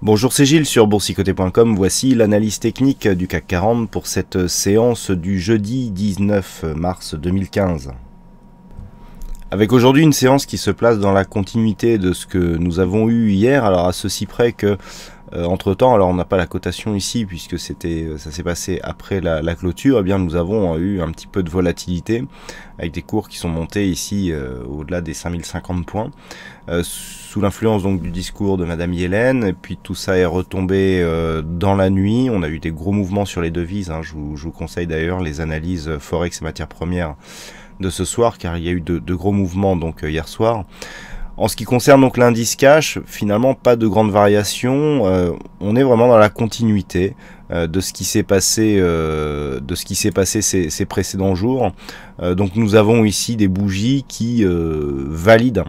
Bonjour, c'est Gilles sur boursicoté.com. Voici l'analyse technique du CAC 40 pour cette séance du jeudi 19 mars 2015. Avec aujourd'hui une séance qui se place dans la continuité de ce que nous avons eu hier, alors à ceci près que entre temps, alors on n'a pas la cotation ici puisque ça s'est passé après la clôture, eh bien nous avons eu un petit peu de volatilité avec des cours qui sont montés ici au-delà des 5050 points sous l'influence donc du discours de Madame Yellen, et puis tout ça est retombé dans la nuit. On a eu des gros mouvements sur les devises, je vous conseille d'ailleurs les analyses Forex et matières premières de ce soir car il y a eu de gros mouvements donc hier soir. En ce qui concerne donc l'indice cash, finalement pas de grande variation, on est vraiment dans la continuité de ce qui s'est passé, ces précédents jours. Donc nous avons ici des bougies qui valident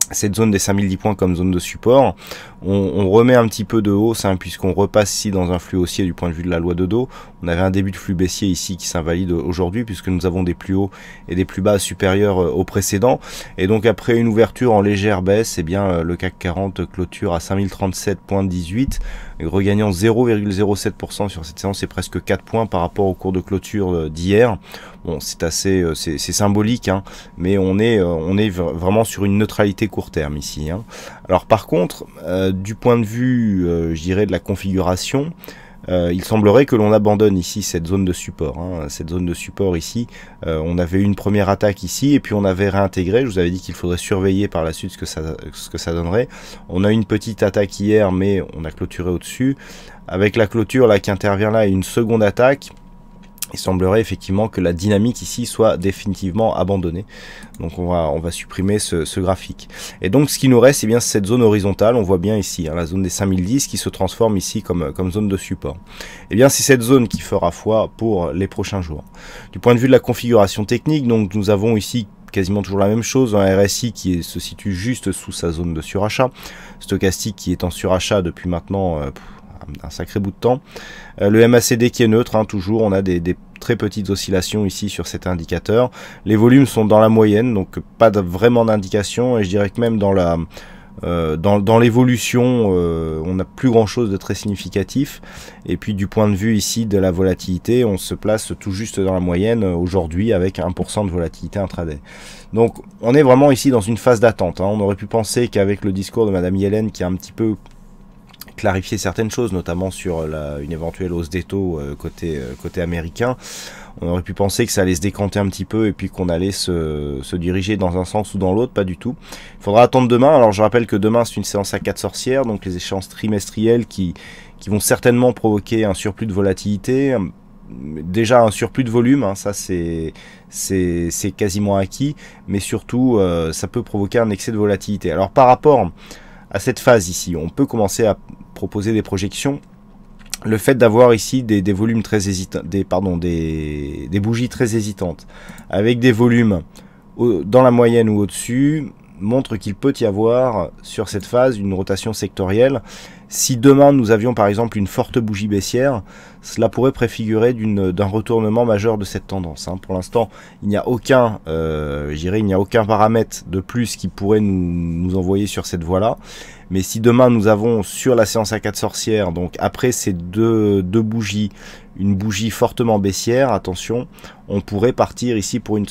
cette zone des 5010 points comme zone de support. On remet un petit peu de hausse puisqu'on repasse ici dans un flux haussier du point de vue de la loi de Dow. On avait un début de flux baissier ici qui s'invalide aujourd'hui puisque nous avons des plus hauts et des plus bas supérieurs aux précédents. Et donc après une ouverture en légère baisse, eh bien le CAC 40 clôture à 5037,18 regagnant 0,07% sur cette séance et presque 4 points par rapport au cours de clôture d'hier. Bon, c'est assez c'est symbolique, mais on est vraiment sur une neutralité court terme ici. Alors par contre, du point de vue, je dirais, de la configuration, il semblerait que l'on abandonne ici cette zone de support. Cette zone de support ici, on avait eu une première attaque ici et puis on avait réintégré. Je vous avais dit qu'il faudrait surveiller par la suite ce que ça donnerait. On a eu une petite attaque hier, mais on a clôturé au-dessus. Avec la clôture là qui intervient là et une seconde attaque, il semblerait effectivement que la dynamique ici soit définitivement abandonnée. Donc on va supprimer ce graphique. Et donc ce qui nous reste, c'est bien cette zone horizontale. On voit bien ici la zone des 5010 qui se transforme ici comme zone de support. Et bien c'est cette zone qui fera foi pour les prochains jours. Du point de vue de la configuration technique, donc nous avons ici quasiment toujours la même chose, un RSI qui se situe juste sous sa zone de surachat, stochastique qui est en surachat depuis maintenant un sacré bout de temps. Le MACD qui est neutre, toujours on a des très petites oscillations ici sur cet indicateur. Les volumes sont dans la moyenne, donc pas vraiment d'indication, et je dirais que même dans l'évolution, on n'a plus grand chose de très significatif. Et puis du point de vue ici de la volatilité, on se place tout juste dans la moyenne aujourd'hui avec 1% de volatilité intraday. Donc on est vraiment ici dans une phase d'attente. On aurait pu penser qu'avec le discours de Madame Yellen qui a un petit peu clarifier certaines choses, notamment sur une éventuelle hausse des taux côté américain, on aurait pu penser que ça allait se décanter un petit peu et puis qu'on allait se diriger dans un sens ou dans l'autre. Pas du tout. Il faudra attendre demain. Alors je rappelle que demain c'est une séance à 4 sorcières, donc les échéances trimestrielles qui vont certainement provoquer un surplus de volatilité, déjà un surplus de volume, ça c'est quasiment acquis, mais surtout ça peut provoquer un excès de volatilité. Alors par rapport à cette phase ici, on peut commencer à proposer des projections. Le fait d'avoir ici des volumes très hésitants, des bougies très hésitantes, avec des volumes dans la moyenne ou au-dessus, montre qu'il peut y avoir sur cette phase une rotation sectorielle. Si demain nous avions par exemple une forte bougie baissière, cela pourrait préfigurer d'un retournement majeur de cette tendance. Pour l'instant, il n'y a aucun, il n'y a aucun paramètre de plus qui pourrait nous envoyer sur cette voie-là. Mais si demain nous avons sur la séance à 4 sorcières, donc après ces deux bougies, une bougie fortement baissière, attention, on pourrait partir ici pour une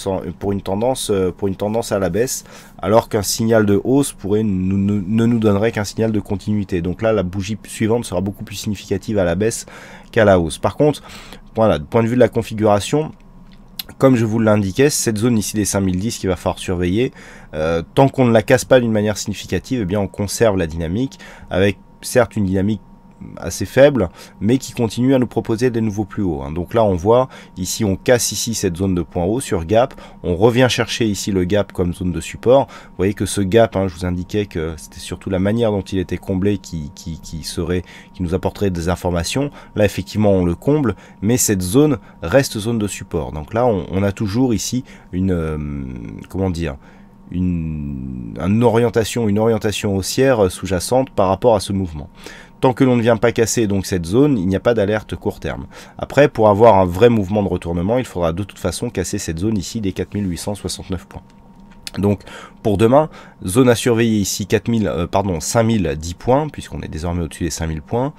tendance à la baisse, alors qu'un signal de hausse ne nous donnerait qu'un signal de continuité. Donc là, la bougie suivante sera beaucoup plus significative à la baisse qu'à la hausse. Par contre, voilà, du point de vue de la configuration, comme je vous l'indiquais, cette zone ici des 5010 qu'il va falloir surveiller, tant qu'on ne la casse pas d'une manière significative, eh bien on conserve la dynamique, avec certes une dynamique assez faible, mais qui continue à nous proposer des nouveaux plus hauts. Donc là on voit, ici on casse ici cette zone de point haut sur gap, on revient chercher ici le gap comme zone de support. Vous voyez que ce gap, je vous indiquais que c'était surtout la manière dont il était comblé qui nous apporterait des informations. Là effectivement on le comble, mais cette zone reste zone de support. Donc là on a toujours ici une orientation haussière sous-jacente par rapport à ce mouvement. Tant que l'on ne vient pas casser donc cette zone, il n'y a pas d'alerte court terme. Après, pour avoir un vrai mouvement de retournement, il faudra de toute façon casser cette zone ici des 4869 points. Donc pour demain, zone à surveiller ici 5010 points, puisqu'on est désormais au-dessus des 5000 points.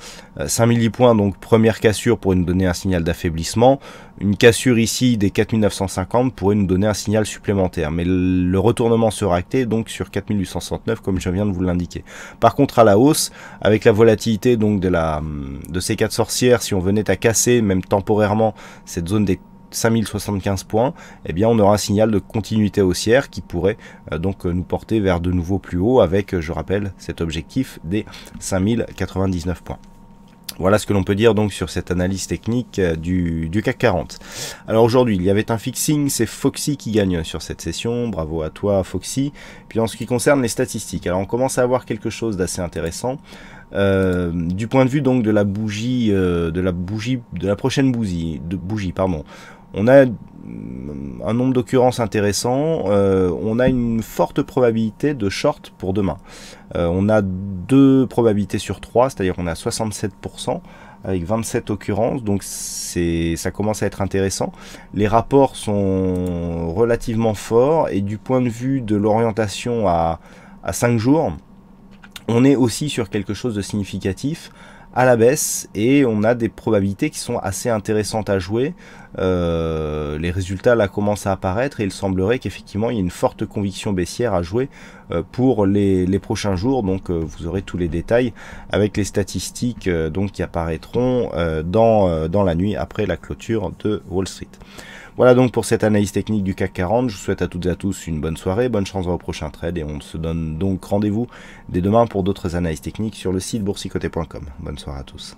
5010 points, donc première cassure pourrait nous donner un signal d'affaiblissement. Une cassure ici des 4950 pourrait nous donner un signal supplémentaire. Mais le retournement sera acté donc sur 4869 comme je viens de vous l'indiquer. Par contre à la hausse, avec la volatilité donc de ces 4 sorcières, si on venait à casser même temporairement cette zone des 5075 points, eh bien on aura un signal de continuité haussière qui pourrait donc nous porter vers de nouveau plus haut avec, je rappelle, cet objectif des 5099 points. Voilà ce que l'on peut dire donc sur cette analyse technique du CAC 40. Alors aujourd'hui, il y avait un fixing, c'est Foxy qui gagne sur cette session. Bravo à toi Foxy. Puis en ce qui concerne les statistiques, alors on commence à avoir quelque chose d'assez intéressant. Du point de vue donc de la bougie, de la prochaine bougie, on a un nombre d'occurrences intéressant, on a une forte probabilité de short pour demain. On a 2 probabilités sur 3, c'est-à-dire qu'on a 67% avec 27 occurrences, donc ça commence à être intéressant. Les rapports sont relativement forts et du point de vue de l'orientation à 5 jours, on est aussi sur quelque chose de significatif à la baisse et on a des probabilités qui sont assez intéressantes à jouer. Les résultats là commencent à apparaître et il semblerait qu'effectivement il y ait une forte conviction baissière à jouer pour les prochains jours. Donc vous aurez tous les détails avec les statistiques donc qui apparaîtront dans la nuit après la clôture de Wall Street. Voilà donc pour cette analyse technique du CAC 40. Je vous souhaite à toutes et à tous une bonne soirée, bonne chance dans vos prochains trades et on se donne donc rendez-vous dès demain pour d'autres analyses techniques sur le site boursicoté.com. Bonne soirée à tous.